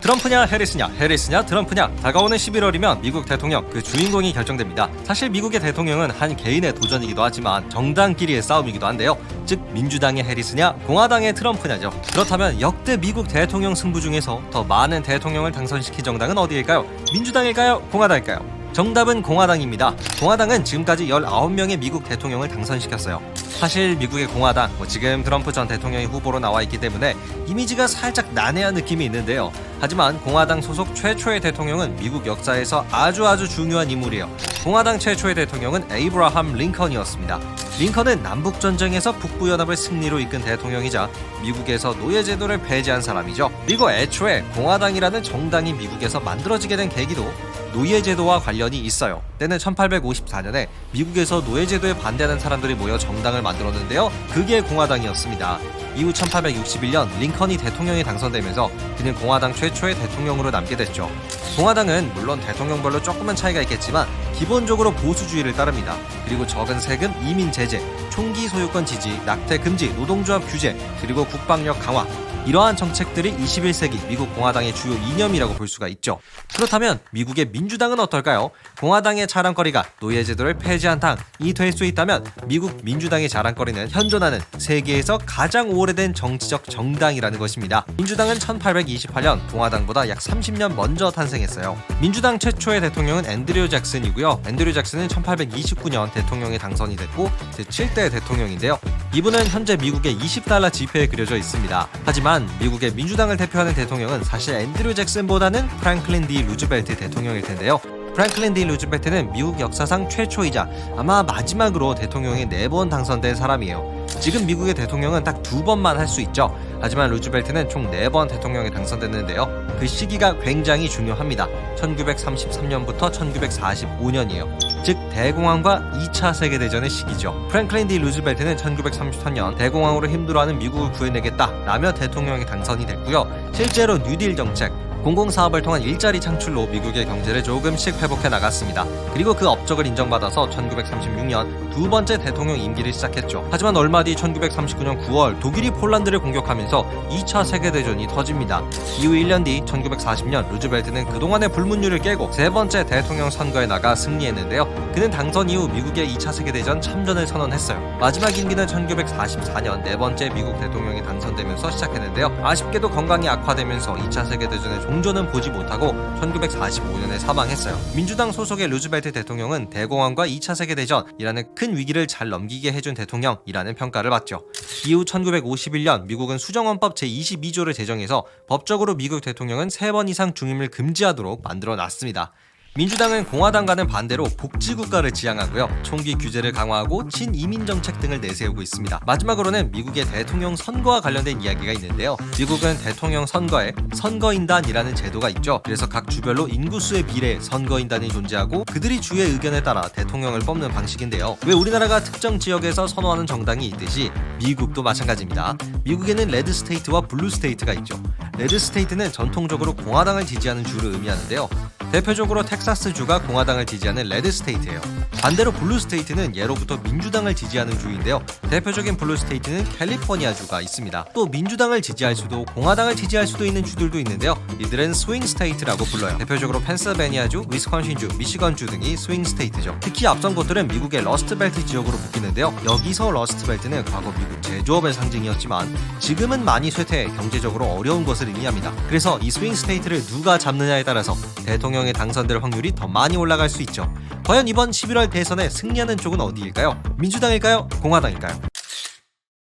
트럼프냐 해리스냐, 해리스냐 트럼프냐. 다가오는 11월이면 미국 대통령 그 주인공이 결정됩니다. 사실 미국의 대통령은 한 개인의 도전이기도 하지만 정당끼리의 싸움이기도 한데요. 즉 민주당의 해리스냐 공화당의 트럼프냐죠. 그렇다면 역대 미국 대통령 승부 중에서 더 많은 대통령을 당선시킨 정당은 어디일까요? 민주당일까요? 공화당일까요? 정답은 공화당입니다. 공화당은 지금까지 19명의 미국 대통령을 당선시켰어요. 사실 미국의 공화당, 지금 트럼프 전 대통령이 후보로 나와 있기 때문에 이미지가 살짝 난해한 느낌이 있는데요. 하지만 공화당 소속 최초의 대통령은 미국 역사에서 아주 중요한 인물이에요. 공화당 최초의 대통령은 에이브라함 링컨이었습니다. 링컨은 남북전쟁에서 북부연합을 승리로 이끈 대통령이자 미국에서 노예제도를 폐지한 사람이죠. 그리고 애초에 공화당이라는 정당이 미국에서 만들어지게 된 계기도 노예제도와 관련이 있어요. 때는 1854년에 미국에서 노예제도에 반대하는 사람들이 모여 정당을 만들었는데요. 그게 공화당이었습니다. 이후 1861년 링컨이 대통령에 당선되면서 그는 공화당 최초의 대통령으로 남게 됐죠. 공화당은 물론 대통령별로 조금은 차이가 있겠지만 기본적으로 보수주의를 따릅니다. 그리고 적은 세금, 이민 제재, 총기 소유권 지지, 낙태 금지, 노동조합 규제, 그리고 국방력 강화, 이러한 정책들이 21세기 미국 공화당의 주요 이념이라고 볼 수가 있죠. 그렇다면 미국의 민주당은 어떨까요? 공화당의 자랑거리가 노예제도를 폐지한 당이 될 수 있다면 미국 민주당의 자랑거리는 현존하는 세계에서 가장 오래된 정치적 정당이라는 것입니다. 민주당은 1828년 공화당보다 약 30년 먼저 탄생했어요. 민주당 최초의 대통령은 앤드류 잭슨이고요. 앤드류 잭슨은 1829년 대통령에 당선이 됐고 제7대 대통령인데요. 이분은 현재 미국의 $20 지폐에 그려져 있습니다. 하지만 미국의 민주당을 대표하는 대통령은 사실 앤드류 잭슨보다는 프랭클린 D 루즈벨트 대통령일 텐데요. 프랭클린 D 루즈벨트는 미국 역사상 최초이자 아마 마지막으로 대통령에 4번 당선된 사람이에요. 지금 미국의 대통령은 딱 2번만 할 수 있죠. 하지만 루즈벨트는 총 4번 대통령에 당선됐는데요. 그 시기가 굉장히 중요합니다. 1933년부터 1945년이에요. 즉 대공황과 2차 세계대전의 시기죠. 프랭클린 D 루즈벨트는 1933년 대공황으로 힘들어하는 미국을 구해내겠다라며 대통령에 당선이 됐고요. 실제로 뉴딜 정책, 공공사업을 통한 일자리 창출로 미국의 경제를 조금씩 회복해 나갔습니다. 그리고 그 업적을 인정받아서 1936년 두 번째 대통령 임기를 시작했죠. 하지만 얼마 뒤 1939년 9월 독일이 폴란드를 공격하면서 2차 세계대전이 터집니다. 이후 1년 뒤 1940년 루즈벨트는 그동안의 불문율을 깨고 세 번째 대통령 선거에 나가 승리했는데요. 그는 당선 이후 미국의 2차 세계대전 참전을 선언했어요. 마지막 임기는 1944년 네 번째 미국 대통령이 당선되면서 시작했는데요. 아쉽게도 건강이 악화되면서 2차 세계대전의 종전은 보지 못하고 1945년에 사망했어요. 민주당 소속의 루즈벨트 대통령은 대공황과 2차 세계대전이라는 큰 위기를 잘 넘기게 해준 대통령이라는 평가를 받죠. 이후 1951년 미국은 수정헌법 제22조를 제정해서 법적으로 미국 대통령은 3번 이상 중임을 금지하도록 만들어놨습니다. 민주당은 공화당과는 반대로 복지국가를 지향하고요. 총기 규제를 강화하고 친이민 정책 등을 내세우고 있습니다. 마지막으로는 미국의 대통령 선거와 관련된 이야기가 있는데요. 미국은 대통령 선거에 선거인단이라는 제도가 있죠. 그래서 각 주별로 인구수에 비례해 선거인단이 존재하고 그들이 주의 의견에 따라 대통령을 뽑는 방식인데요. 왜 우리나라가 특정 지역에서 선호하는 정당이 있듯이 미국도 마찬가지입니다. 미국에는 레드 스테이트와 블루 스테이트가 있죠. 레드 스테이트는 전통적으로 공화당을 지지하는 주를 의미하는데요. 대표적으로 텍사스주가 공화당을 지지하는 레드 스테이트예요. 반대로 블루 스테이트는 예로부터 민주당을 지지하는 주인데요. 대표적인 블루 스테이트는 캘리포니아주가 있습니다. 또 민주당을 지지할 수도 공화당을 지지할 수도 있는 주들도 있는데요. 이들은 스윙 스테이트라고 불러요. 대표적으로 펜실베니아주, 위스콘신주, 미시건주 등이 스윙 스테이트죠. 특히 앞선 곳들은 미국의 러스트벨트 지역으로 묶이는데요. 여기서 러스트벨트는 과거 미국 제조업의 상징이었지만 지금은 많이 쇠퇴해 경제적으로 어려운 것을 의미합니다. 그래서 이 스윙 스테이트를 누가 잡느냐에 따라서 대통령에 당선될 확률이 더 많이 올라갈 수 있죠. 과연 이번 11월 대선에 승리하는 쪽은 어디일까요? 민주당일까요? 공화당일까요?